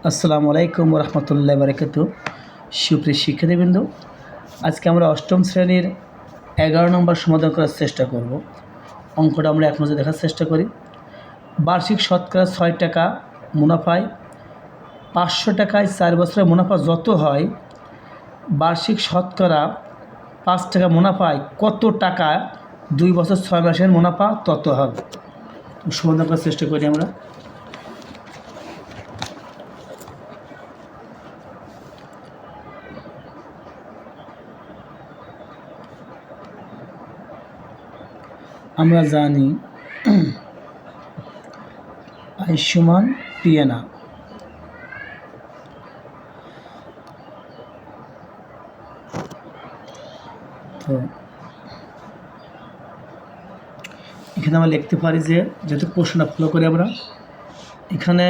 আসসালামু আলাইকুম রহমতুল্লাহ বারাকাতুহু। সুপ্রিয় শিক্ষার্থীবৃন্দ, আজকে আমরা অষ্টম শ্রেণীর 11 নম্বর সমাধান করার চেষ্টা করব। অঙ্কটা আমরা এক নজরে দেখার চেষ্টা করি। বার্ষিক শতকরা 6 টাকা মুনাফায় 500 টাকায় 4 বছরের মুনাফা যত হয়, বার্ষিক শতকরা 5 টাকা মুনাফায় কত টাকা 2 বছর 6 মাসের মুনাফা তত হবে। সমাধান করার চেষ্টা করি আমরা। আমরা জানি আই সমান পিএনআর। তো এখানে আমরা লিখতে পারি যে যেহেতু প্রশ্নটা ফলো করি আমরা, এখানে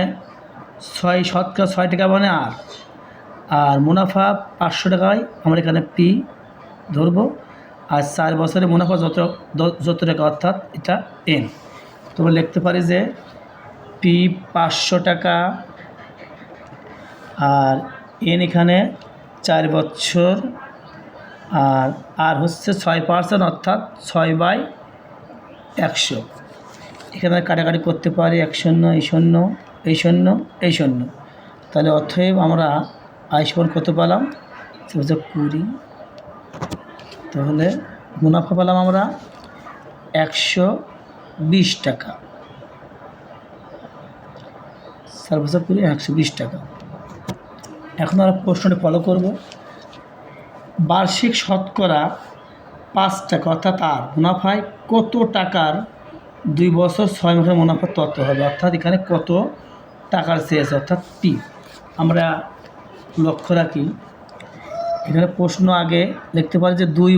6 টাকা মানে আর মুনাফা 500 টাকায় আমরা এখানে পি ধরবো, আর 4 বছরে মুনাফা যত টাকা অর্থাৎ এটা এন। তো আমরা লিখতে পারি যে পি 500 টাকা আর এন এখানে 4 বছর, আর হচ্ছে 6% অর্থাৎ 6/100। এখানে কাটাকাটি করতে পারি, 1 শূন্য এই শূন্য এই শূন্য এই শূন্য, তাহলে অতএব আমরা আই সমান কত পেলাম? 20। তাহলে মুনাফা পেলাম আমরা 120 টাকা। 4 বছর করে 120 টাকা। এখন আমরা প্রশ্নটি ফলো করব। বার্ষিক শতকরা 5 টাকা অর্থাৎ আর মুনাফায় কত টাকার 2 বছর 6 মাসের মুনাফা তত হবে, অর্থাৎ এখানে কত টাকার চেয়েছে অর্থাৎ পি। আমরা লক্ষ্য রাখি, এখানে প্রশ্ন আগে লিখতে পারি যে 2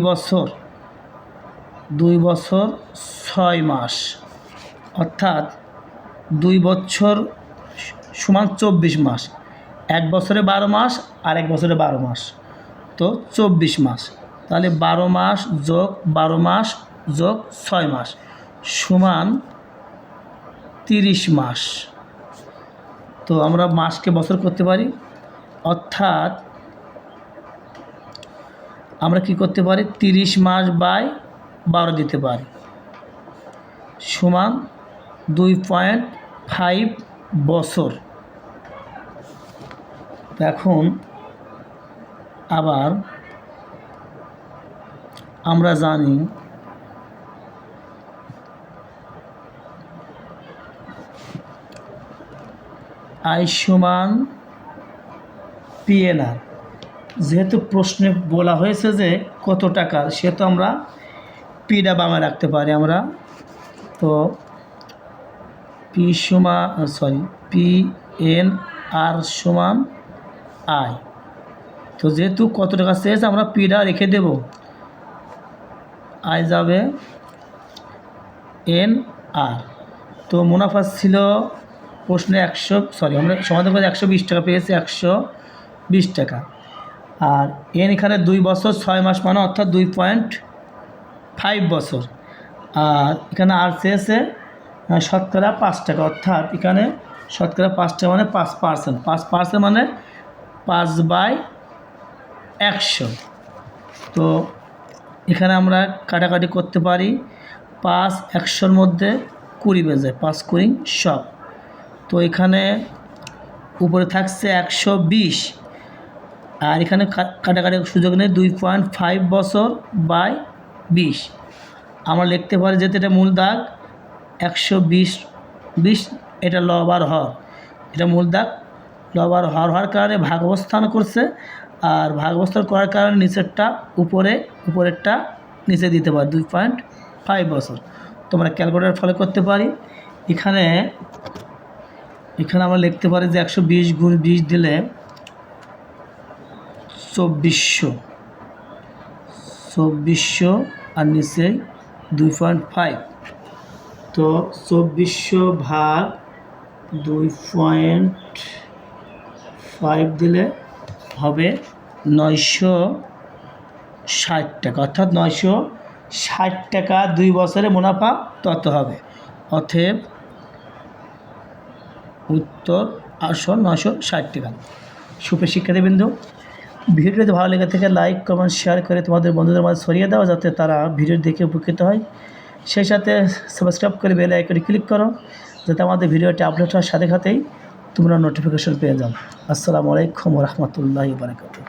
বছর 6 মাস, অর্থাৎ 2 বছর সমান 24 মাস। 1 বছরে 12 মাস আর 1 বছরে 12 মাস, তো 24 মাস। তাহলে 12 মাস যোগ 12 মাস যোগ 6 মাস সমান 30 মাস। তো আমরা মাসকে বছর করতে পারি, অর্থাৎ আমরা কি করতে পারি 30 মাস বাই 12 দিতে পারি সমান 2.5 বছর। এখন আবার আমরা জানি আই সমান পিএনআর। যেহেতু প্রশ্নে বলা হয়েছে যে কত টাকার, সেহেতু আমরা পিটা বাংলায় রাখতে পারি আমরা। তো পিএনআর সমান আই। তো যেহেতু কত টাকা চেয়েছে আমরা পিটা রেখে দেব, আই যাবে এন আর। তো মুনাফা ছিল প্রশ্নে আমরা সমাধান করে 120 টাকা পেয়েছি, 120 টাকা। আর এন এখানে 2 বছর 6 মাস মানে অর্থাৎ 2.5 বছর। আর এখানে আর চেয়েছে শতকরা 5 টাকা, অর্থাৎ এখানে শতকরা 5 টাকা মানে 5%। 5% মানে 5/100। তো এখানে আমরা কাটাকাটি করতে পারি, 5 100-র মধ্যে 20 বেজে যায়, 5 20 100। তো এখানে উপরে থাকছে 120, আর এখানে কাটাকাটির সুযোগ নেই, 2.5 বছর বাই 20। আমরা লিখতে পারি যেহেতু এটা মূল দাগ 120 এটা লব আর হর, এটা মূল দাগ লব আর হর হওয়ার কারণে ভাগ অবস্থান করছে, আর ভাগ অবস্থান করার কারণে নিচেরটা উপরেরটা নিচে দিতে পারি 2.5 বছর। তোমরা ক্যালকুলেটর ফলো করতে পারি। এখানে আমরা লিখতে পারি যে 120 গুণ 20 দিলে 2400 আর নিচে 2.5। তো 2400 ভাগ 2.5 দিলে হবে 960 টাকা, অর্থাৎ 960 টাকা 2 বছরে মুনাফা তত হবে। অতএব উত্তর 8,960 টাকা। সুপ্রিয় শিক্ষার্থীবৃন্দ, ভিডিও যদি ভালো লেগে থাকে লাইক কমেন্ট শেয়ার করে তোমাদের বন্ধুদের মাঝে ছড়িয়ে দাও, যাতে তারা ভিডিও দেখে উপকৃত হয়। সেই সাথে সাবস্ক্রাইব করে বেল আইকনে ক্লিক করো, যাতে আমাদের ভিডিওটি আপলোড হওয়ার সাথে সাথেই তোমরা নোটিফিকেশন পেয়ে যাও। আসসালামু আলাইকুম ওয়া রাহমাতুল্লাহি ওয়া বারাকাতুহু।